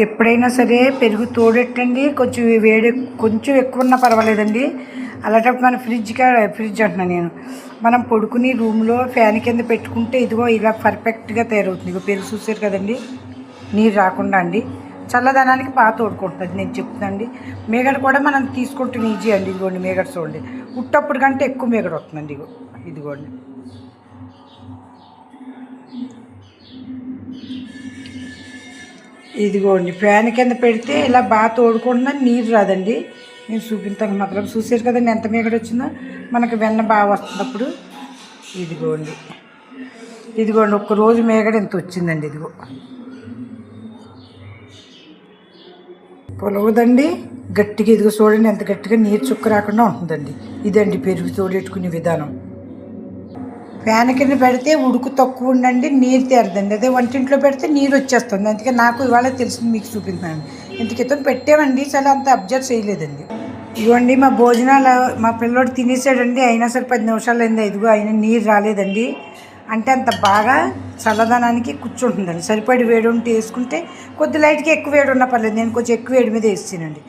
ఎప్పుడైనా సరే పెరుగు తోడెట్టండి, కొంచెం వేడి కొంచెం ఎక్కువ ఉన్నా పర్వాలేదండి. అలాంటప్పుడు మన ఫ్రిడ్జ్ అంటున్నాను నేను, మనం పడుకుని రూమ్లో ఫ్యాన్ కింద పెట్టుకుంటే ఇదిగో ఇలా పర్ఫెక్ట్గా తయారవుతుంది. ఇగో పెరుగు చూసారు కదండి, నీరు రాకుండా అండి. చల్లదనానికి బాగా తోడుకుంటుంది నేను చెప్తున్నాండి. మేగడ కూడా మనం తీసుకుంటున్న ఈజీ అండి. ఇదిగోండి మేగడ చూడండి, ఉట్టప్పుడు కంటే ఎక్కువ మేగడ వస్తుందండి. ఇదిగోండి ఇదిగోండి ఫ్యాన్ కింద పెడితే ఇలా బాగా తోడుకుంటున్నా, నీరు రాదండి. నేను చూపించాను మాత్రం చూసారు కదండి ఎంత మేగడ వచ్చిందో. మనకు వెన్న బాగా వస్తున్నప్పుడు ఇదిగోండి ఇదిగోండి ఒక్కరోజు మేగడ ఎంత వచ్చిందండి. ఇదిగో పొలవదండి గట్టిగా. ఇదిగో చూడండి ఎంత గట్టిగా నీరు చుక్క రాకుండా ఉంటుందండి. ఇదండి పెరుగు తోడెట్టుకునే విధానం. ఫ్యాన్ కింద పెడితే ఉడుకు తక్కువ ఉండండి, నీరు తేరదండి. అదే వంటింట్లో పెడితే నీరు వచ్చేస్తుంది. అందుకే నాకు ఇవాళ తెలిసింది మీకు చూపిస్తున్నాను. ఇంత క్రితం పెట్టామండి, చాలా అంత అబ్జర్వ్ చేయలేదండి. ఇవ్వండి మా భోజనాలు మా పిల్లోడు తినేసాడండి, అయినా సరే 10 నిమిషాలు అయింది. ఇదిగో అయినా నీరు రాలేదండి. అంటే అంత బాగా చల్లదనానికి కూర్చుంటుందండి. సరిపడి వేడి ఉంటే వేసుకుంటే, కొద్ది లైట్గా ఎక్కువ వేడి ఉన్నా పర్లేదు. నేను కొంచెం ఎక్కువ వేడి మీద వేస్తానండి.